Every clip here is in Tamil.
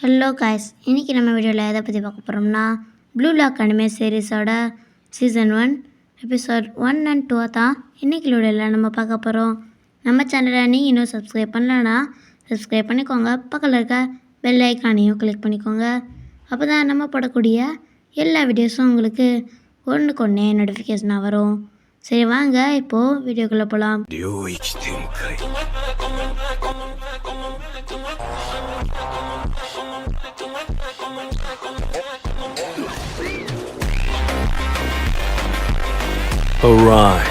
ஹலோ காய்ஸ், இன்றைக்கி நம்ம வீடியோவில் எதை பற்றி பார்க்க போகிறோம்னா ப்ளூ லாக் அனிமே சீரீஸோட சீசன் 1 எபிசோட் 1 and 2 தான் இன்றைக்கி வீடியோவில் நம்ம பார்க்க போகிறோம். நம்ம சேனலை நீங்கள் இன்னும் சப்ஸ்கிரைப் பண்ணலன்னா சப்ஸ்கிரைப் பண்ணிக்கோங்க. பக்கத்தில் இருக்க பெல் ஐக்கானையும் கிளிக் பண்ணிக்கோங்க. அப்போ தான் நம்ம போடக்கூடிய எல்லா வீடியோஸும் உங்களுக்கு ஒன்றுக்கு ஒன்றே நோட்டிஃபிகேஷனாக வரும். சரி வாங்க இப்போது வீடியோக்குள்ளே போகலாம். Arrive.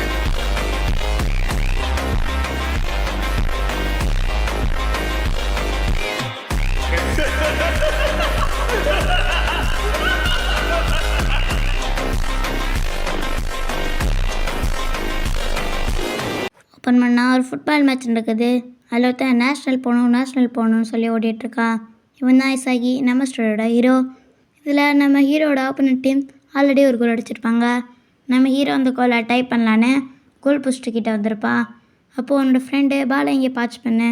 ஓப்பன் பண்ணால் ஒரு ஃபுட்பால் மேட்ச் நடக்குது. அதில் ஒருத்தன் நேஷ்னல் போகணும்னு சொல்லி ஓடிட்டுருக்கான். இவன் தான் இசாகி, நம்ம ஸ்டோரியோட ஹீரோ. இதில் நம்ம ஹீரோட ஆப்போனன்ட் டீம் ஆல்ரெடி ஒரு கோல் அடிச்சிருப்பாங்க. நம்ம ஹீரோ அந்த கோலை டைப் பண்ணலான்னு கோல் போஸ்ட்டுக்கிட்ட வந்திருப்பான். அப்போது உன்னோட ஃப்ரெண்டு பாலை இங்கே பாச் பண்ணு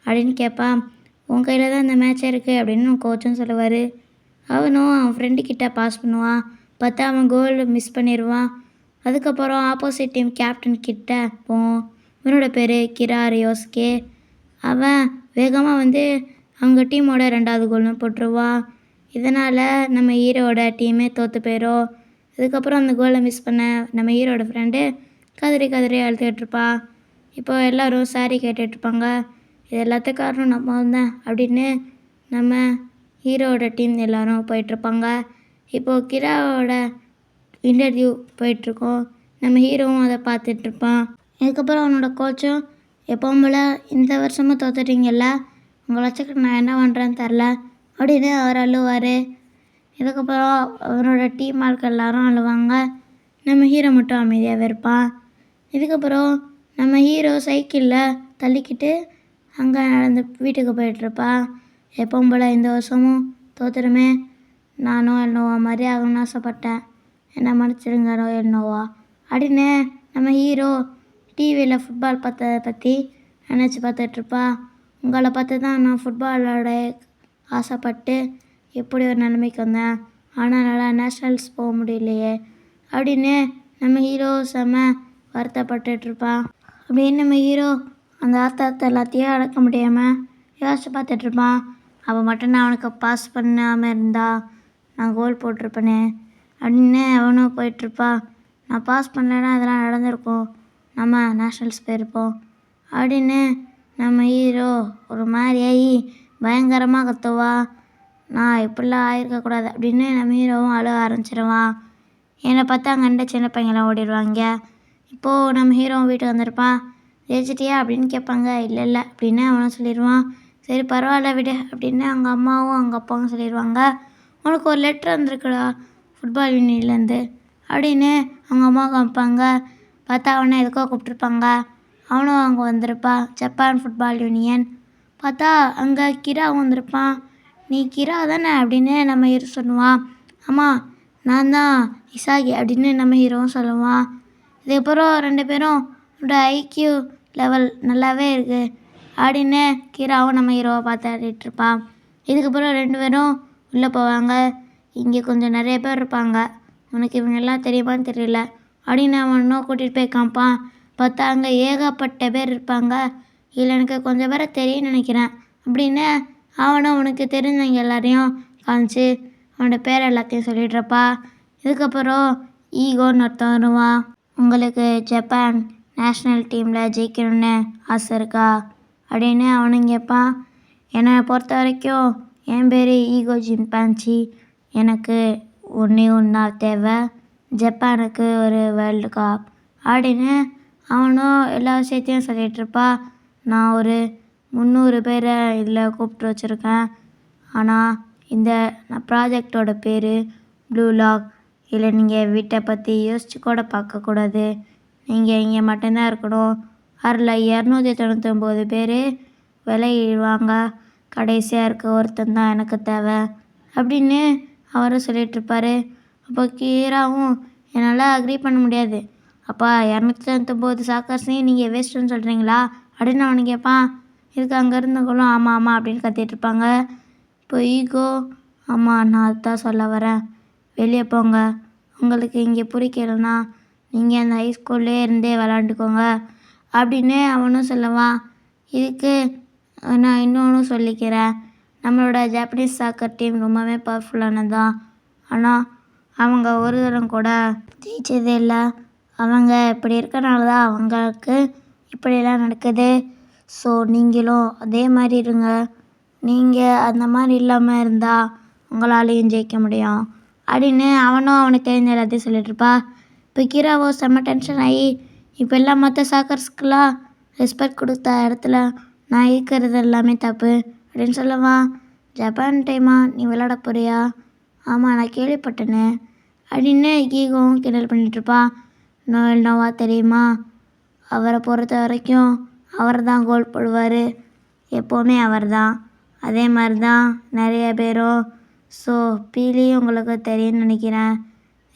அப்படின்னு கேட்பான். உன் கையில் தான் இந்த மேட்சே இருக்குது அப்படின்னு கோச்சும் சொல்லுவார். அவனும் அவன் ஃப்ரெண்டுக்கிட்ட பாஸ் பண்ணுவான். பார்த்தா அவன் கோல் மிஸ் பண்ணிடுவான். அதுக்கப்புறம் ஆப்போசிட் டீம் கேப்டன் கிட்ட போவோம். இவனோட பேர் கிரா ரியோஸ்கே. அவன் வேகமாக வந்து அவங்க டீமோட 2வது கோல்னு போட்டுருவான். இதனால் நம்ம ஹீரோட டீமே தோற்று போயிடும். இதுக்கப்புறம் அந்த கோலை மிஸ் பண்ண நம்ம ஹீரோட ஃப்ரெண்டு கதறி அழுதுகிட்ருப்பா. இப்போ எல்லோரும் சாரி கேட்டுட்ருப்பாங்க. இது எல்லாத்துக்கும் காரணம் நம்ம வந்தேன் அப்படின்னு நம்ம ஹீரோட டீம் எல்லோரும் போயிட்டுருப்பாங்க. இப்போது கிராவோட இன்டர்வியூ போயிட்டுருக்கோம். நம்ம ஹீரோவும் அதை பார்த்துட்ருப்பான். இதுக்கப்புறம் அவனோட கோச்சும் எப்பவும் போல் இந்த வருஷமும் தோத்துட்டீங்கல்ல, உங்களை வச்சுக்க நான் என்ன பண்ணுறேன்னு தெரில அப்படின்னு அவர் அழுவார். இதுக்கப்புறம் அவரோட டீம் ஆட்கள் எல்லாரும் அழுவாங்க. நம்ம ஹீரோ மட்டும் அமைதியாகவே இருப்பான். இதுக்கப்புறம் நம்ம ஹீரோ சைக்கிளில் தள்ளிக்கிட்டு அங்கே நடந்து வீட்டுக்கு போயிட்டுருப்பான். எப்பவும் போல் இந்த வருஷமும் தோத்துருமே, நானும் என்னோவா மாதிரி ஆகணும்னு ஆசைப்பட்டேன், என்ன மன்னிச்சிடுங்க என்னோவா அப்படின்னு நம்ம ஹீரோ டிவியில் ஃபுட்பால் பார்த்ததை பற்றி நினச்சி பார்த்துட்ருப்பா. உங்களை பார்த்து தான் நான் ஃபுட்பாலோட ஆசைப்பட்டு எப்படி ஒரு நிலைமைக்கு வந்தேன், ஆனால் நல்லா நேஷ்னல்ஸ் போக முடியலையே அப்படின்னு நம்ம ஹீரோ செம்ம வருத்தப்பட்டுட்ருப்பான். அப்படின்னு நம்ம ஹீரோ அந்த ஆத்தத்தை எல்லாத்தையும் அடக்க முடியாமல் யோசிச்சு பார்த்துட்ருப்பான். அவன் மட்டும் நான் அவனுக்கு பாஸ் பண்ணாமல் இருந்தா நான் கோல் போட்டிருப்பேனே அப்படின்னு அவனும் போயிட்டுருப்பான். நான் பாஸ் பண்ணலைன்னா அதெல்லாம் நடந்திருக்கும், நம்ம நேஷ்னல்ஸ் போயிருப்போம் அப்படின்னு நம்ம ஹீரோ ஒரு மாதிரியாகி பயங்கரமாக கத்துவா. நான் இப்படிலாம் ஆயிருக்கக்கூடாது அப்படின்னு நம்ம ஹீரோவும் அழுக ஆரம்பிச்சிடுவான். என்னை பார்த்தா அங்கே சின்ன பையங்களாம் ஓடிடுவாங்க. இப்போது நம்ம ஹீரோவும் வீட்டுக்கு வந்திருப்பான். ஜெயிச்சிட்டியா அப்படின்னு கேட்பாங்க. இல்லை அப்படின்னு அவனும் சொல்லிடுவான். சரி பரவாயில்ல விடு அப்படின்னு அவங்க அம்மாவும் அவங்க அப்பாவும் சொல்லிடுவாங்க. உனக்கு ஒரு லெட்ரு வந்திருக்குடா ஃபுட்பால் யூனியன்லேருந்து அப்படின்னு அவங்க அம்மா காமிப்பாங்க. பார்த்தா அவனை எதுக்கோ கூப்பிட்ருப்பாங்க. அவனும் அங்கே வந்திருப்பான், ஜப்பான் ஃபுட்பால் யூனியன். பார்த்தா அங்கே கிராவும் வந்திருப்பான். நீ கிரா தானே அப்படின்னு நம்ம ஹீரோ சொல்லுவான். ஆமாம் நான் தான் இசாகி அப்படின்னு நம்ம ஹீரோவும் சொல்லுவான். இதுக்கப்புறம் 2 பேரும் ஐக்யூ லெவல் நல்லாவே இருக்குது அப்படின்னு கிராவும் நம்ம ஹீரோவை பார்த்து ஆடிட்டுருப்பான். இதுக்கப்புறம் 2 பேரும் உள்ளே போவாங்க. இங்கே கொஞ்சம் நிறைய பேர் இருப்பாங்க, உனக்கு இவங்கெல்லாம் தெரியுமான்னு தெரியல அப்படின்னு அவன் இன்னும் கூட்டிகிட்டு போய் காமிப்பான். பார்த்தா அங்கே ஏகப்பட்ட பேர் இருப்பாங்க. இதில் எனக்கு கொஞ்சம் பேரை தெரியும்னு நினைக்கிறேன் அப்படின்னு அவனும் அவனுக்கு தெரிஞ்சவங்க எல்லாரையும் காமிச்சு அவனோட பேர் எல்லாத்தையும் சொல்லிடுறப்பா. இதுக்கப்புறம் ஈகோன்னு ஒருத்தன் வருவான். உங்களுக்கு ஜப்பான் நேஷ்னல் டீமில் ஜெயிக்கணும்னு ஆசை இருக்கா அப்படின்னு அவனும் கேட்பான். என்னை பொறுத்த வரைக்கும் என் பேர் ஈகோ ஜிம்பான்சி. எனக்கு ஒன்றா தேவை, ஜப்பானுக்கு ஒரு வேர்ல்டு கப் அப்படின்னு அவனும் எல்லா விஷயத்தையும் சொல்லிகிட்ருப்பா. நான் ஒரு 300 பேரை இதில் கூப்பிட்டு வச்சுருக்கேன். ஆனால் இந்த ப்ராஜெக்டோட பேர் ப்ளூ லாக். இதில் நீங்கள் வீட்டை பற்றி யோசிச்சு கூட பார்க்கக்கூடாது, நீங்கள் இங்கே மட்டும்தான் இருக்கணும். அதில் 299 பேர் விளையிடுவாங்க, கடைசியாக இருக்க ஒருத்தன் தான் எனக்கு தேவை அப்படின்னு அவரும் சொல்லிகிட்ருப்பாரு. அப்போ கீராவும் என்னால் அக்ரி பண்ண முடியாது, அப்பா 299 சாக்கர்ஸையும் நீங்கள் வேஸ்ட்டுன்னு சொல்கிறீங்களா அப்படின்னு அவனு கேட்பான். இதுக்கு அங்கே இருந்தவங்களும் ஆமாம் அப்படின்னு கத்திகிட்ருப்பாங்க. இப்போ ஈகோ, ஆமாம் நான் அதுதான் சொல்ல வரேன், வெளியே போங்க, உங்களுக்கு இங்கே பிடிக்கலன்னா நீங்கள் அந்த ஹைஸ்கூல்லே இருந்தே விளாண்டுக்கோங்க அப்படின்னு அவனும் சொல்லுவான். இதுக்கு நான் இன்னொன்று சொல்லிக்கிறேன், நம்மளோட ஜாப்பனீஸ் சாக்கர் டீம் ரொம்பவே பவர்ஃபுல்லானது தான். ஆனால் அவங்க ஒரு தரம் கூட ஜெயிச்சதே இல்லை. அவங்க இப்படி இருக்கனால தான் அவங்களுக்கு இப்படியெல்லாம் நடக்குது. ஸோ நீங்களும் அதே மாதிரி இருங்க. நீங்கள் அந்த மாதிரி இல்லாமல் இருந்தால் உங்களாலையும் ஜெயிக்க முடியும் அப்படின்னு அவனும் அவனுக்கு தெரிஞ்ச எல்லாத்தையும் சொல்லிட்டுருப்பா. இப்போ கீராவோ செம்ம டென்ஷன் ஆகி, இப்போ எல்லாம் மற்ற சாக்கர்ஸ்க்கெலாம் ரெஸ்பெக்ட் கொடுத்த இடத்துல நான் இருக்கிறது எல்லாமே தப்பு அப்படின்னு சொல்லுவான். ஜப்பான் டைமா நீ விளையாட போறியா? ஆமாம் நான் கேள்விப்பட்டேனே அப்படின்னு ஈகோவும் கிண்டல் பண்ணிகிட்ருப்பான். நோயல் நோவா தெரியுமா? அவரை பொறுத்த வரைக்கும் அவர் தான் கோல் போடுவார், எப்போவுமே அவர் தான். அதே மாதிரி தான் நிறைய பேரும். ஸோ பீலி உங்களுக்கு தெரியும்னு நினைக்கிறேன்,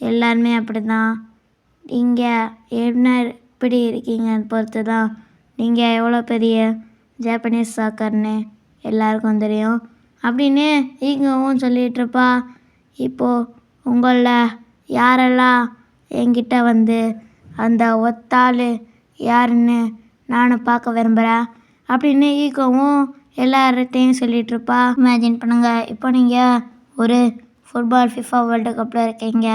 எல்லாருமே அப்படி தான். நீங்கள் என்ன இப்படி இருக்கீங்கன்னு பொறுத்து தான் நீங்கள் எவ்வளோ பெரிய ஜாப்பனீஸ் சாக்கர்னு எல்லாருக்கும் தெரியும் அப்படின்னு ஈகோவும் சொல்லிகிட்ருப்பா. இப்போது உங்களில் யாரெல்லாம் என்கிட்ட வந்து அந்த ஒத்தாள் யாருன்னு நானும் பார்க்க விரும்புகிறேன் அப்படின்னு ஈகோவும் எல்லார்கிட்டையும் சொல்லிகிட்ருப்பா. இமேஜின் பண்ணுங்கள், இப்போ நீங்கள் ஒரு ஃபுட்பால் ஃபிஃபா வேர்ல்டு கப்பில் இருக்கீங்க.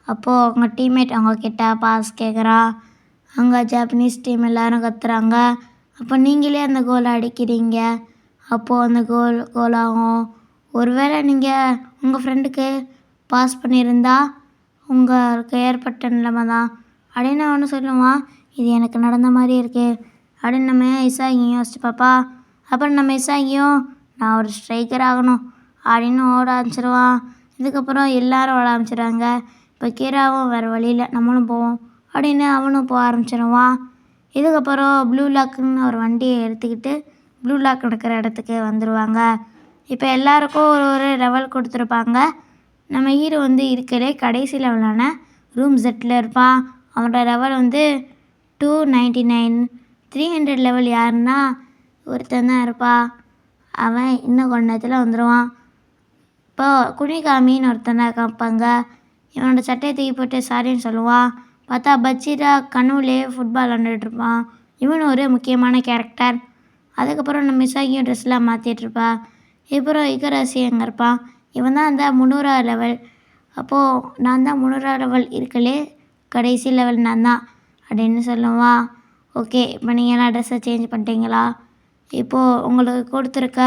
அப்போது உங்கள் டீம்மேட் அவங்கக்கிட்ட பாஸ் கேட்குறா. அங்கே ஜாப்பனீஸ் டீம் எல்லோரும் கத்துறாங்க. அப்போ நீங்களே அந்த கோலை அடிக்கிறீங்க. அப்போது அந்த கோலாகும். ஒருவேளை நீங்கள் உங்கள் ஃப்ரெண்டுக்கு பாஸ் பண்ணியிருந்தா உங்களுக்கு ஏற்பட்ட நிலைமை தான் அப்படின்னு அவனு சொல்லுவான். இது எனக்கு நடந்த மாதிரி இருக்குது அப்படின்னு நம்ம இசாகியும் யோசிச்சு பாப்பா. அப்புறம் நம்ம இசாகியும் நான் ஒரு ஸ்ட்ரைக்கர் ஆகணும் அப்படின்னு ஓட ஆரம்பிச்சிடுவான். இதுக்கப்புறம் எல்லாரும் ஓட ஆரம்பிச்சிடுறாங்க. இப்போ கீராவும் வேறு வழியில் நம்மளும் போவோம் அப்படின்னு அவனும் போக ஆரம்பிச்சிடுவான். இதுக்கப்புறம் ப்ளூ லாக்குன்னு ஒரு வண்டியை எடுத்துக்கிட்டு ப்ளூ லாக் நடக்கிற இடத்துக்கு வந்துடுவாங்க. இப்போ எல்லாருக்கும் ஒரு ஒரு லெவல் கொடுத்துருப்பாங்க. நம்ம ஹீரோ வந்து இருக்கலே கடைசி லெவலான ரூம் செட்டில் இருப்பான். அவனோட லெவல் வந்து 299. 300 லெவல் யாருன்னா ஒருத்தன் தான் இருப்பான். அவன் இன்னும் கொஞ்ச நேரத்தில் வந்துடுவான். இப்போ குனிகாமின்னு ஒருத்தன் தான் காப்பாங்க. இவனோட சட்டையை தூக்கி போட்டு சாரின்னு சொல்லுவான். பார்த்தா பச்சிரா கனவுலே ஃபுட்பால் விளாண்டுட்ருப்பான். இவன் ஒரு முக்கியமான கேரக்டர். அதுக்கப்புறம் நம்ம மிசாகியும் ட்ரெஸ்லாம் மாற்றிட்டுருப்பா. அப்புறம் இகராசி அங்கே இருப்பான். இவன் தான் அந்த 300 லெவல். அப்போது நான் தான் 300 லெவல் இருக்கலே கடைசி லெவல் நான் தான் அப்படின்னு சொல்லுவான். ஓகே, இப்போ நீங்கள் எல்லாம் ட்ரெஸ்ஸை சேஞ்ச் பண்ணிட்டீங்களா? இப்போது உங்களுக்கு கொடுத்துருக்க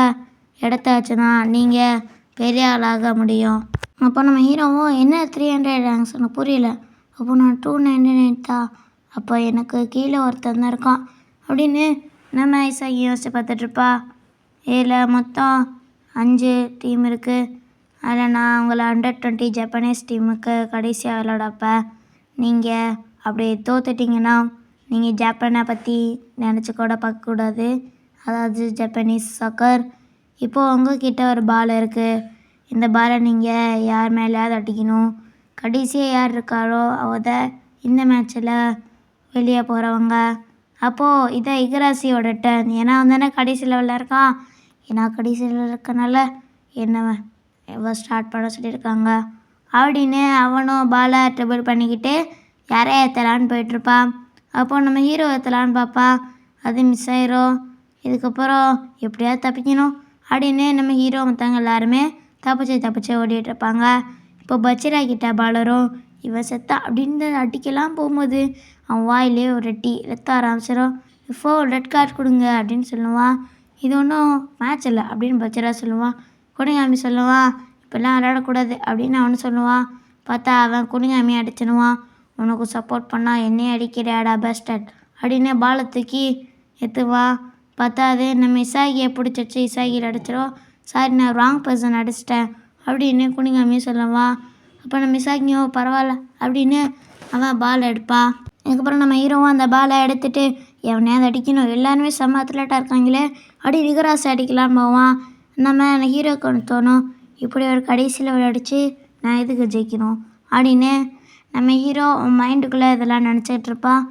இடத்த வச்சு தான் நீங்கள் பெரிய ஆளாக முடியும். அப்போ நம்ம ஹீரோவும் என்ன 300 ரேங்க்ஸ் எனக்கு புரியல. அப்போ நான் 299 தான். அப்போ எனக்கு கீழே ஒருத்தன் தான் இருக்கான் அப்படின்னு நம்ம ஐசாகி யோசிச்சு பார்த்துட்ருப்பா. இதில் மொத்தம் 5 டீம் இருக்குது. அதில் நான் உங்களை Under-20 ஜப்பானீஸ் டீமுக்கு கடைசியாக விளையாடப்ப நீங்கள் அப்படி தோத்துட்டிங்கன்னா நீங்கள் ஜப்பானை பற்றி நினச்சி கூட பார்க்கக்கூடாது. அதாவது ஜப்பானீஸ் சாக்கர். இப்போது உங்ககிட்ட ஒரு பால் இருக்குது. இந்த பாலை நீங்கள் யார் மேலேயாவது அடிக்கணும். கடைசியாக யார் இருக்காரோ அவத இந்த மேட்ச்சில் வெளியே போகிறவங்க. அப்போது இதை இகராசியோட டர்ன். ஏன்னா தானே கடைசி லெவலில் இருக்கான். ஏன்னா கடைசி லெவலில் இருக்கனால என்ன ஸ்டார்ட் பண்ண சொல்லியிருக்காங்க அப்படின்னு அவனும் பாலை ட்ரிபிள் பண்ணிக்கிட்டு யாரையா ஏற்றலான்னு போயிட்டுருப்பான். அப்போது நம்ம ஹீரோ ஏற்றலான்னு பார்ப்பான். அது மிஸ் ஆயிரும். இதுக்கப்புறம் எப்படியாவது தப்பிக்கணும் அப்படின்னு நம்ம ஹீரோ மற்றவங்க எல்லாருமே தப்பிச்சு ஓடிட்டுருப்பாங்க. இப்போ பச்சிரா கிட்ட பாலரும் இவன் செத்தா அப்படின்னு அடிக்கலாம் போகும்போது அவன் வாயிலே ஒரு ரத்த ஆரம்பிச்சிடும். இப்போ ரெட் கார்டு கொடுங்க அப்படின்னு சொல்லுவான். இது ஒன்றும் மேட்ச் இல்லை அப்படின்னு பச்சிரா சொல்லுவான். குனிகாமி சொல்லுவான் இப்போல்லாம் விளையாடக்கூடாது அப்படின்னு அவனு சொல்லுவான். பார்த்தா அவன் குனிகாமி அடிச்சிடுவான். உனக்கு சப்போர்ட் பண்ணால் என்னையே அடிக்கிறியாடா பெஸ்டட் அப்படின்னு பாலை தூக்கி எத்துவான். பார்த்தா அது நம்ம இசாகியை பிடிச்சிச்சு. இசாகியில் அடிச்சிடும். சாரி நான் ராங் பர்சன் அடிச்சிட்டேன் அப்படின்னு குனிகாமியும் சொல்லுவான். அப்போ நம்ம இசாகியோ பரவாயில்ல அப்படின்னு அவன் பால் எடுப்பான். அதுக்கப்புறம் நம்ம ஹீரோவும் அந்த பாலை எடுத்துகிட்டு எவனையாவது அடிக்கணும், எல்லாருமே செம்ம அத்லட்டாக இருக்காங்களே அப்படி இகராசி அடிக்கலான்னு போவான். நம்ம ஹீரோக்கு ஒன்று தோணும், இப்படி ஒரு கடைசியில் விளையாடிச்சு நான் எதுக்கு ஜெயிக்கணும் அப்படின்னு நம்ம ஹீரோ மைண்டுக்குள்ளே இதெல்லாம் நினச்சிட்ருப்பான்.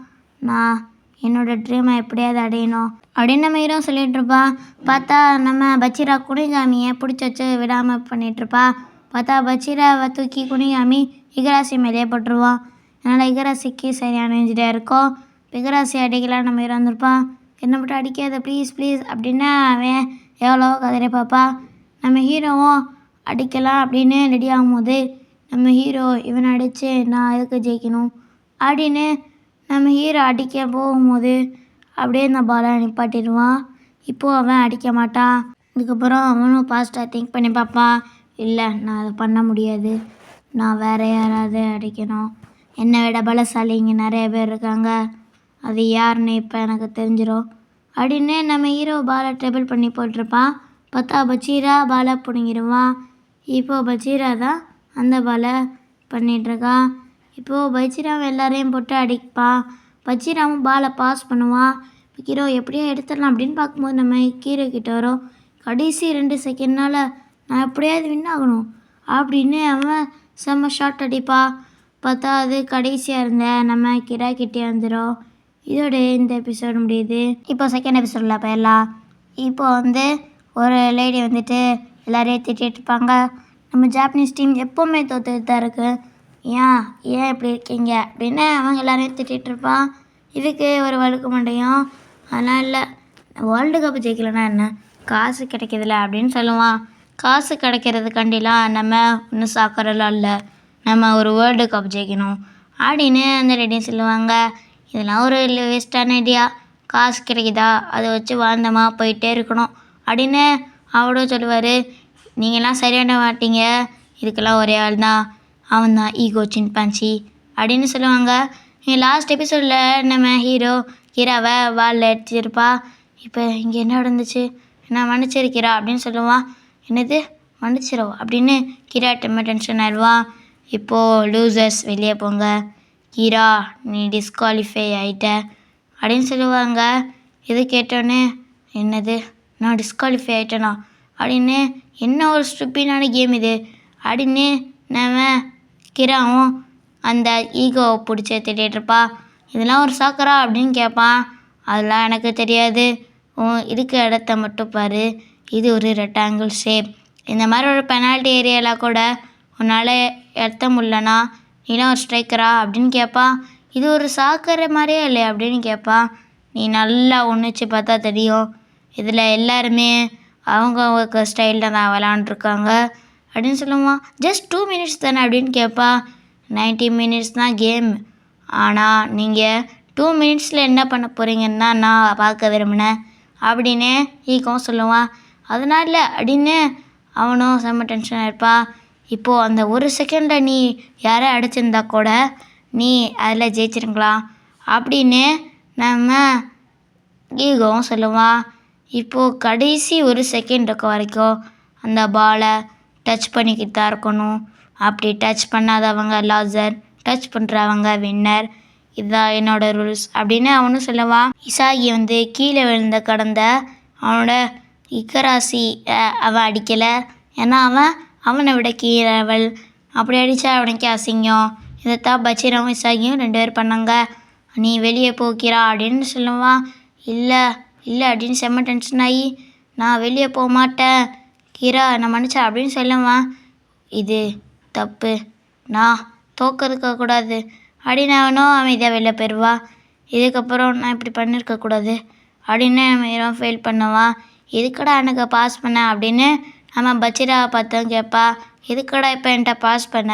நான் என்னோடய ட்ரீமை எப்படியாவது அடையணும், அப்படின்னு நம்ம ஹீரோ சொல்லிகிட்ருப்பா. பார்த்தா நம்ம பச்சீரா குனிகாமியை பிடிச்சி வச்சு விடாமல் பண்ணிகிட்ருப்பா. பார்த்தா பச்சீராவை தூக்கி குனிகாமி இகராசி மேலேயே போட்டுருவான். அதனால் இகராசிக்கு சரியான இன்ஜுரியாக இருக்கும். இகராசி அடிக்கலாம் நம்ம ஹீரோ வந்திருப்பான். என்ன மட்டும் அடிக்காத ப்ளீஸ் ப்ளீஸ் அப்படின்னு அவன் எவ்வளோ கதறி பார்ப்பா. நம்ம ஹீரோவும் அடிக்கலாம் அப்படின்னு ரெடி ஆகும்போது நம்ம ஹீரோ இவனை அடித்து நான் எதுக்கு ஜெயிக்கணும் அப்படின்னு நம்ம ஹீரோ அடிக்க போகும்போது அப்படியே இந்த பாலை நிப்பாட்டிடுவான். இப்போது அவன் அடிக்க மாட்டான். இதுக்கப்புறம் அவனும் பாஸ்ட்டாக திங்க் பண்ணி பார்ப்பான். இல்லை, நான் அதை பண்ண முடியாது, நான் வேறு யாராவது அடிக்கணும், என்னை விட பலசாலி இங்கே நிறைய பேர் இருக்காங்க, அது யாருன்னு இப்போ எனக்கு தெரிஞ்சிடும் அப்படின்னு நம்ம ஹீரோ பாலை ட்ரிபிள் பண்ணி போட்டிருப்பான். பார்த்தா பச்சீரா பாலை பிடுங்கிடுவான். இப்போது பச்சீரா தான் அந்த பாலை பண்ணிகிட்ருக்கான். இப்போது பச்சீராவை எல்லாரையும் போட்டு அடிப்பான். பச்சீராவும் பாலை பாஸ் பண்ணுவான். இப்போ ஹீரோ எப்படியோ எடுத்துடலாம் அப்படின்னு பார்க்கும்போது நம்ம ஹீரோ கிட்ட வரும். கடைசி 2 செகண்ட்னால் நான் எப்படியாவது வின் ஆகணும் அப்படின்னு அவன் செம்ம ஷாட் அடிப்பா. பார்த்தா அது கடைசியாக இருந்த நம்ம கிரா கிட்டே வந்துடும். இதோட இந்த எபிசோடு முடியுது. இப்போ செகண்ட் எபிசோடில் போயிடலாம். இப்போ ஒரு லேடி வந்துட்டு எல்லோரையும் திட்டிகிட்டு இருப்பாங்க. நம்ம ஜாப்பனீஸ் டீம் எப்போவுமே தோத்துட்டு தான் இருக்குது, ஏன் இப்படி இருக்கீங்க அப்படின்னு அவங்க எல்லோரையும் திட்டிகிட்டு இருப்பான். இதுக்கு ஒரு வழுக்க மாட்டேயும். அதனால் இல்லை, வேர்ல்டு கப் ஜெயிக்கலைன்னா என்ன, காசு கிடைக்கிறதில்ல அப்படின்னு சொல்லுவான். காசு கிடைக்கிறதுக்காண்டிலாம் நம்ம ஒன்றும் சாக்கரெல்லாம் இல்லை, நம்ம ஒரு வேர்ல்டு கப் ஜெயிக்கணும் அப்படின்னு அந்த லேடியும் சொல்லுவாங்க. இதெல்லாம் ஒரு வேஸ்டான ஐடியா, காசு கிடைக்குதா அதை வச்சு வாழ்ந்தமா போயிட்டே இருக்கணும் அப்படின்னு அவரும் சொல்லுவார். நீங்கள்லாம் சரியான மாட்டீங்க, இதுக்கெல்லாம் ஒரே ஆள் தான், அவன் தான் ஈகோ சின்பான்சி அப்படின்னு சொல்லுவாங்க. லாஸ்ட் எபிசோடில் நம்ம ஹீராவை வாலில் அடிச்சிருப்பா. இப்போ இங்கே என்ன நடந்துச்சு, நான் மன்னிச்சிருக்கிறா அப்படின்னு சொல்லுவான். என்னது மன்னிச்சிரவா அப்படின்னு கீரா டென்ஷன் ஆயிடுவான். இப்போது லூசர்ஸ் வெளியே போங்க, கீரா நீ டிஸ்குவாலிஃபை ஆகிட்ட அப்படின்னு சொல்லுவாங்க. இது கேட்டோன்னே என்னது நான் டிஸ்குவாலிஃபை ஆகிட்டேனா அப்படின்னு, என்ன ஒரு ஸ்டூப்பிடான கேம் இது அப்படின்னு நம்ம கிராவும் அந்த ஈகோவை பிடிச்சி திட்டிகிட்ருப்பா. இதெல்லாம் ஒரு சாக்கரா அப்படின்னு கேட்பான். அதெல்லாம் எனக்கு தெரியாது, இருக்க இடத்த மட்டும் பாரு, இது ஒரு ரெக்டாங்கிள் ஷேப், இந்த மாதிரி ஒரு பெனால்ட்டி ஏரியாவில் கூட உன்னால் எத்த முடியலனா நீலாம் ஒரு ஸ்ட்ரைக்கரா அப்படின்னு கேட்பான். இது ஒரு சாக்கரை மாதிரியே இல்லை அப்படின்னு கேட்பான். நீ நல்லா ஒன்றுச்சு பார்த்தா தெரியும், இதில் எல்லாருமே அவங்க ஸ்டைலில் தான் விளாண்டுருக்காங்க அப்படின்னு சொல்லுவான். ஜஸ்ட் 2 மினிட்ஸ் தானே அப்படின்னு கேட்பான். 90 மினிட்ஸ் தான் கேம், ஆனால் நீங்கள் 2 மினிட்ஸில் என்ன பண்ண போகிறீங்கன்னா நான் பார்க்க விரும்பினேன் அப்படின்னு ஈகம் சொல்லுவான். அதனால் அப்படின்னு அவனும் செம்ம டென்ஷனாக இருப்பான். இப்போது அந்த 1 செகண்டில் நீ யாரை அடிச்சிருந்தா கூட நீ அதில் ஜெயிச்சிருக்கலாம் அப்படின்னு நம்ம ஈகவும் சொல்லுவான். இப்போது கடைசி 1 செகண்ட் இருக்க வரைக்கும் அந்த பாலை டச் பண்ணிக்கிட்டு தான் இருக்கணும், அப்படி டச் பண்ணாதவங்க லாசர், டச் பண்ணுறவங்க வின்னர், இதுதான் என்னோட ரூல்ஸ் அப்படின்னு அவனும் சொல்லுவான். இசாகி கீழே விழுந்த கடந்த அவனோட இக்கராசி அவன் அடிக்கலை, ஏன்னா அவனை விட கீழவள், அப்படி அடித்தா அவனுக்கு அசிங்கம். இதைத்தான் பச்சீராவும் இசாகியும் 2 பேர் பண்ணாங்க. நீ வெளியே போக்கிறா அப்படின்னு சொல்லுவான். இல்லை அப்படின்னு செம்ம டென்ஷன் ஆகி நான் வெளியே போக மாட்டேன் கீரா நான் மன்னிச்சா அப்படின்னு சொல்லுவான். இது தப்பு, நான் தோக்கக்கூடாது அப்படின்னு அவனும் அமைதியாக வெளில போயிடுவா. இதுக்கப்புறம் நான் இப்படி பண்ணியிருக்கக்கூடாது அப்படின்னு நம்ம ஃபெயில் பண்ணுவான். எதுக்கடா எனக்கு பாஸ் பண்ண அப்படின்னு நம்ம பச்சீராவை பார்த்தோம் கேட்பா. எதுக்கடா இப்போ என்கிட்ட பாஸ் பண்ண,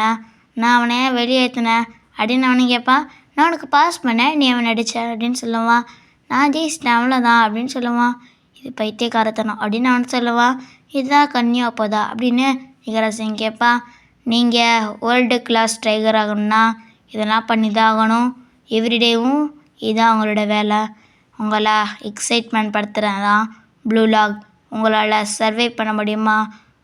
நான் அவனை வெளியேற்றினேன் அப்படின்னு அவனும் கேட்பான். நான் உனக்கு பாஸ் பண்ணேன், நீ அவனை அடித்த அப்படின்னு சொல்லுவான். நான் ஜெயிச்சிட்டேன் அவ்வளோதான் அப்படின்னு சொல்லுவான். இது பைத்தியக்காரத்தனம் அப்படின்னு அவன் சொல்லுவான். இதுதான் கன்னியா அப்போதா அப்படின்னு இகராசிங் கேட்பான். நீங்கள் வேர்ல்டு கிளாஸ் ஸ்ட்ரைக்கர் ஆகணும்னா இதெல்லாம் பண்ணி தான் ஆகணும், எவ்ரிடேவும் இதுதான் அவங்களோட வேலை, உங்களை எக்ஸைட்மெண்ட் படுத்துகிறது தான் ப்ளூ லாக், உங்களால் சர்வே பண்ண முடியுமா,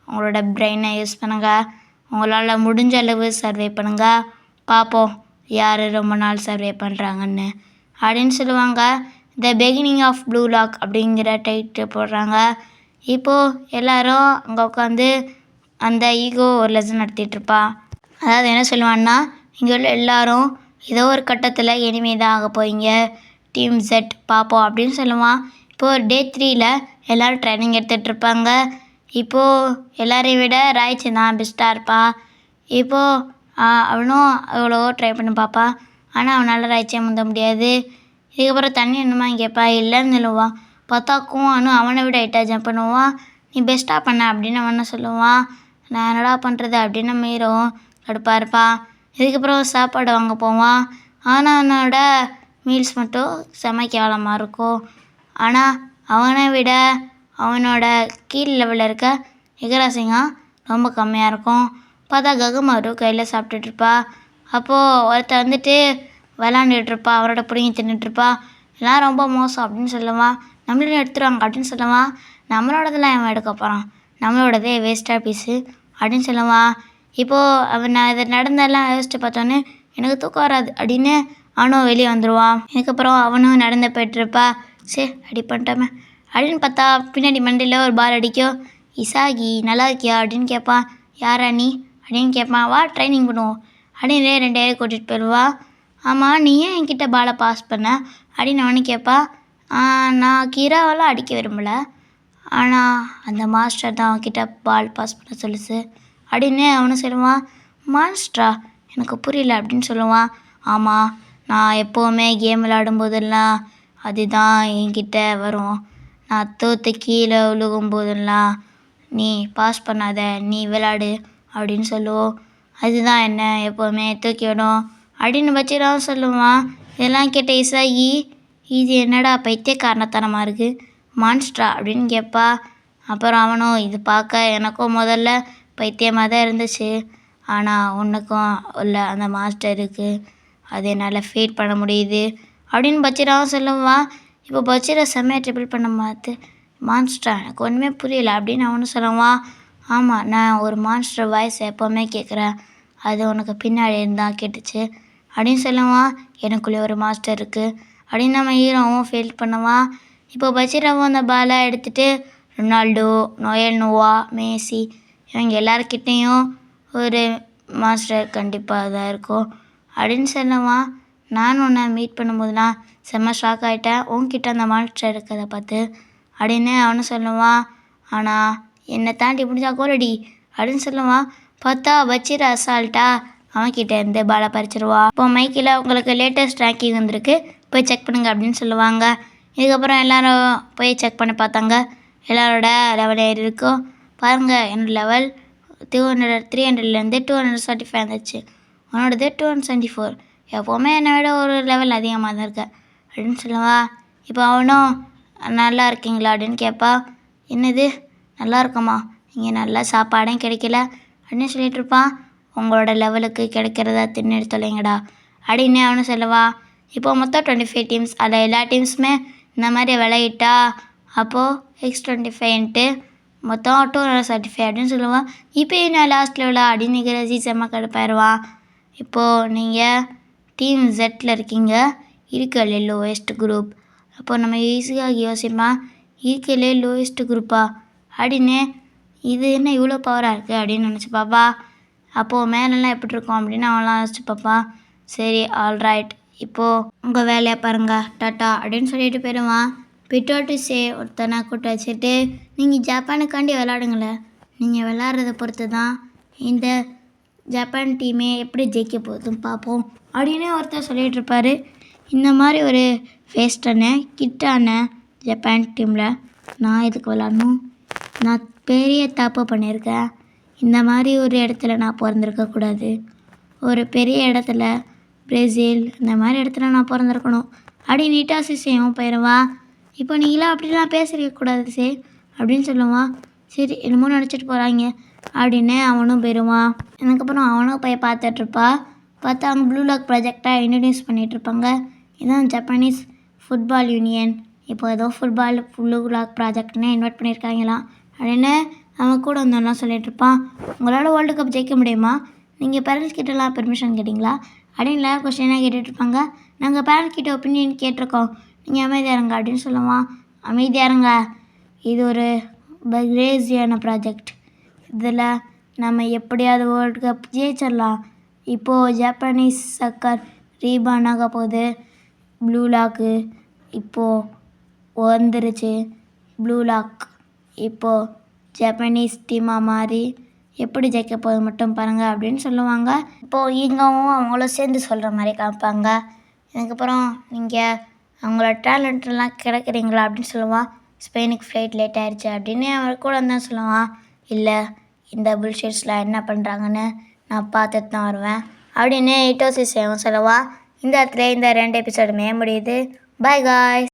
உங்களோட பிரெயினை யூஸ் பண்ணுங்கள், உங்களால் முடிஞ்ச அளவு சர்வே பண்ணுங்கள், பார்ப்போம் யார் ரொம்ப நாள் சர்வே பண்ணுறாங்கன்னு அப்படின்னு சொல்லுவாங்க. The beginning of Blue Lock அப்படிங்கிற டைட்டில் போடுறாங்க. இப்போது எல்லோரும் அங்கே உட்காந்து அந்த ஈகோ ஒரு லெசன் நடத்திட்டுருப்பா. அதாவது என்ன சொல்லுவான்னா, இங்கே உள்ள எல்லோரும் ஏதோ ஒரு கட்டத்தில் எனிமே தான் ஆக போகிறீங்க, டீம் செட் பார்ப்போம் அப்படின்னு சொல்லுவான். இப்போது டே 3ல் எல்லோரும் ட்ரைனிங் எடுத்துகிட்ருப்பாங்க. இப்போது எல்லாரையும் விட ராய்ச்சி தான் பெஸ்ட்டாக இருப்பான். இப்போது அவனும் எவ்வளவோ ட்ரை பண்ணி பார்ப்பான். ஆனால் அவனால் ராய்ச்சியை முந்த முடியாது. இதுக்கப்புறம் தண்ணி என்னமா கேட்பா, இல்லைன்னு சொல்லுவான். பார்த்தாக்கும் அவனை விட ஹைட்டாக ஜம்ப் பண்ணுவான். நீ பெஸ்ட்டாக பண்ண அப்படின்னு அவனை சொல்லுவான். நான் என்னடா பண்ணுறது அப்படின்னு மீறவும் கடுப்பாக இருப்பான். இதுக்கப்புறம் சாப்பாடு வாங்க போவான். ஆனால் அவனோட மீல்ஸ் மட்டும் செம கேவலமாக இருக்கும். ஆனால் அவனை விட அவனோட கீழ் லெவலில் இருக்க இகராசிங்கம் ரொம்ப கம்மியாக இருக்கும். பார்த்தா ககமாரு கையில் சாப்பிட்டுட்ருப்பா. அப்போது ஒருத்தர் வந்துட்டு விளாண்டுட்ருப்பா, அவரோட பிடிங்கி தின்னுட்ருப்பா. எல்லாம் ரொம்ப மோசம் அப்படின்னு சொல்லுவான். நம்மளும் எடுத்துருவாங்க அப்படின்னு சொல்லுவான். நம்மளோடதெல்லாம் அவன் எடுக்க போகிறான், நம்மளோடதே வேஸ்ட்டாக பீஸு அப்படின்னு சொல்லுவான். இப்போது அவன் நான் இதை நடந்தெல்லாம் யோசிச்சு பார்த்தோன்னே எனக்கு தூக்கம் வராது அப்படின்னு அவனும் வெளியே வந்துடுவான். இதுக்கப்புறம் அவனும் நடந்து போய்ட்டுருப்பா. சரி அடி பண்ணிட்டோமே அப்படின்னு பார்த்தா பின்னாடி மண்டையில் ஒரு பால் அடிக்கும். இசாகி நல்லா இருக்கியா அப்படின்னு கேட்பான். யாரா நீ அப்படின்னு கேட்பான். வா ட்ரைனிங் பண்ணுவோம் அப்படின்னு 2 பேரை கூட்டிகிட்டு போயிடுவா. ஆமாம் நீ ஏன் என்கிட்ட பாலை பாஸ் பண்ண அப்படின்னு அவனு கேட்பான். நான் கீராவெல்லாம் அடிக்க விரும்பலை, ஆனால் அந்த மாஸ்டர் தான் அவன்கிட்ட பால் பாஸ் பண்ண சொல்லுச்சு அப்படின்னு அவனு சொல்லுவான். மாஸ்டரா, எனக்கு புரியல அப்படின்னு சொல்லுவான். ஆமாம், நான் எப்போவுமே கேம் விளையாடும்போதெல்லாம் அதுதான் என்கிட்ட வரும். நான் தோற்று கீழே விழுகும்போதெல்லாம் நீ பாஸ் பண்ணாத, நீ விளையாடு அப்படின்னு சொல்லுவோம். அதுதான் என்ன எப்போவுமே தூக்கி விடும் அப்படின்னு பச்சிராவும் சொல்லுவான். இதெல்லாம் கேட்ட இசாகி, இது என்னடா பைத்தியக்காரனத்தனமாக இருக்குது, மான்ஸ்ட்ரா அப்படின்னு கேட்பா. அப்புறம் அவனும் இது பார்க்க எனக்கும் முதல்ல பைத்தியமாக தான் இருந்துச்சு, ஆனால் உனக்கும் உள்ள அந்த மாஸ்டர் இருக்குது, அது என்னால் ஃபீட் பண்ண முடியுது அப்படின்னு பச்சிராவும் சொல்லுவான். இப்போ பச்சிரா செம்மையாக ட்ரிபிள் பண்ண பார்த்து, மான்ஸ்டரா எனக்கு ஒன்றுமே புரியல அப்படின்னு அவனு சொல்லுவான். ஆமாம், நான் ஒரு மான்ஸ்டர் வாய்ஸ் எப்போவுமே கேட்குறேன், அது உனக்கு பின்னாடி இருந்தால் கேட்டுச்சு அப்படின்னு சொல்லுவான். எனக்குள்ளே ஒரு மாஸ்டர் இருக்குது அப்படின்னு நம்ம ஹீரோவும் ஃபீல் பண்ணுவான். இப்போ பச்சிராவும் அந்த பாலை எடுத்துகிட்டு ரொனால்டோ, நோயல் நோவா, மேசி இவங்க எல்லாருக்கிட்டேயும் ஒரு மாஸ்டர் கண்டிப்பாக தான் இருக்கும் அப்படின்னு சொல்லுவான். நான் உன்னை மீட் பண்ணும்போதுலாம் செம்ம ஷாக் ஆகிட்டேன், உன்கிட்ட அந்த மாஸ்டர் இருக்கிறத பார்த்து அப்படின்னு அவனு சொல்லுவான். ஆனால் என்னை தாண்டி முடிஞ்சா கோலடி அப்படின்னு சொல்லுவான். பார்த்தா பச்சிரா அசால்ட்டா அவன்கிட்ட இருந்து பாலை பறிச்சிருவா. இப்போ மைக்கில் உங்களுக்கு லேட்டஸ்ட் ரேங்கிங் வந்திருக்கு, போய் செக் பண்ணுங்கள் அப்படின்னு சொல்லுவாங்க. இதுக்கப்புறம் எல்லோரும் போய் செக் பண்ணி பார்த்தாங்க. எல்லாரோட லெவல் ஏறி இருக்கும். பாருங்கள், என்னோடய லெவல் 300லேருந்து 275 வந்துச்சு, உன்னோடது 274. எப்போவுமே என்னை விட ஒரு லெவல் அதிகமாக தான் இருக்கேன் அப்படின்னு சொல்லுவா. இப்போ அவனும் நல்லா இருக்கீங்களா அப்படின்னு கேட்பா. என்னது நல்லா இருக்கமா, இங்கே நல்லா சாப்பாடும் கிடைக்கல அப்படின்னு சொல்லிகிட்ருப்பான். உங்களோட லெவலுக்கு கிடைக்கிறதா தின்னு எடுத்துலைங்கடா அப்படின்னு அவனு சொல்லுவா. இப்போ மொத்தம் 25 டீம்ஸ், அதில் எல்லா டீம்ஸுமே இந்த மாதிரி விளையிட்டா அப்போது X25 மொத்தம் 275 அப்படின்னு சொல்லுவான். இப்போ நான் லாஸ்ட் லெவலா அப்படின்னு நிகழ்ச்சி செம்ம கடுப்பாயிருவான். இப்போது நீங்கள் டீம் ஜெட்டில் இருக்கீங்க, இருக்கலே லோவஸ்ட் குரூப். அப்போது நம்ம ஈஸியாக யோசிப்பான், இருக்கலே லோவஸ்ட் குரூப்பா அப்படின்னு, இது என்ன இவ்வளோ பவராக இருக்குது அப்படின்னு நினச்சி பாப்பா. அப்போது மேலெல்லாம் எப்படி இருக்கும் அப்படின்னு அவன்லாம் யோசிச்சு பார்ப்பான். சரி ஆல்ரைட், இப்போது உங்கள் வேலையை பாருங்கள், டாட்டா அப்படின்னு சொல்லிட்டு போயிடுவான். பிட்டோட்டு சே ஒருத்தனை கூட்ட வச்சுட்டு, நீங்கள் ஜப்பானுக்காண்டி விளாடுங்களேன், நீங்கள் விளாட்றத பொறுத்து தான் இந்த ஜப்பான் டீமே எப்படி ஜெயிக்க போகுதுன்னு பார்ப்போம் அப்படின்னு ஒருத்தர் சொல்லிகிட்டு இருப்பார். இந்த மாதிரி ஒரு ஃபேஸ்டான கிட்டான ஜப்பான் டீமில் நான் எதுக்கு விளாடணும், நான் பெரிய தப்பு பண்ணியிருக்கேன், இந்த மாதிரி ஒரு இடத்துல நான் பிறந்திருக்கக்கூடாது, ஒரு பெரிய இடத்துல பிரேசில் இந்த மாதிரி இடத்துல நான் பிறந்திருக்கணும் அப்படி நீட்டாக செய்யவும் போயிடுவான். இப்போ நீங்களாம் அப்படிலாம் பேசிருக்கக்கூடாது சே அப்படின்னு சொல்லுவான். சரி என்னமோ நினச்சிட்டு போகிறாங்க அப்படின்னு அவனும் போயிடுவான். அதுக்கப்புறம் அவனும் போய் பார்த்துட்ருப்பா. பார்த்தா அவங்க ப்ளூ லாக் ப்ராஜெக்டாக இன்ட்ரடியூஸ் பண்ணிகிட்ருப்பாங்க. இதுதான் ஜப்பானீஸ் ஃபுட்பால் யூனியன், இப்போ ஏதோ ஃபுட்பால் ப்ளூ லாக் ப்ராஜெக்ட்னு இன்வைட் பண்ணியிருக்காங்களாம் அப்படின்னு அவன் கூட வந்தோன்னா சொல்லிகிட்ருப்பான். உங்களால் வேர்ல்டு கப் ஜெயிக்க முடியுமா, நீங்கள் பேரண்ட்ஸ் கிட்டலாம் பெர்மிஷன் கேட்டிங்களா அப்படின்னு எல்லாரும் கொஸ்டினாக கேட்டுட்ருப்பாங்க. நாங்கள் பேரண்ட்ஸ் கிட்ட ஒப்பீனியன் கேட்டிருக்கோம், நீங்கள் அமைதியாக இருங்க அப்படின்னு சொல்லுவான். அமைதியாக இருங்க, இது ஒரு கிரேசியான ப்ராஜெக்ட், இதில் நம்ம எப்படியாவது வேர்ல்டு கப் ஜெயிச்சிடலாம். இப்போது ஜப்பானீஸ் சக்கர் ரீபான் ஆக போகுது, ப்ளூ லாக்கு இப்போது வந்துருச்சு ப்ளூ லாக். இப்போது ஜப்பனீஸ் டீமாக மாறி எப்படி ஜெயிக்க போகுது மட்டும் பாருங்கள் அப்படின்னு சொல்லுவாங்க. இப்போது ஈங்காவும் அவங்களும் சேர்ந்து சொல்கிற மாதிரி காமிப்பாங்க. அதுக்கப்புறம் நீங்கள் அவங்களோட டேலண்ட்லாம் கிடைக்கிறீங்களா அப்படின்னு சொல்லுவான். ஸ்பெயினுக்கு ஃப்ளைட் லேட் ஆகிடுச்சு அப்படின்னு அவன் கூட தான் சொல்லுவான். இல்லை, இந்த புல்ஷீட்ஸில் என்ன பண்ணுறாங்கன்னு நான் பார்த்துட்டு தான் வருவேன் அப்படின்னு 806 சொல்லுவான். இந்த இடத்துல இந்த 2 எபிசோடுமே முடியுது. Bye guys.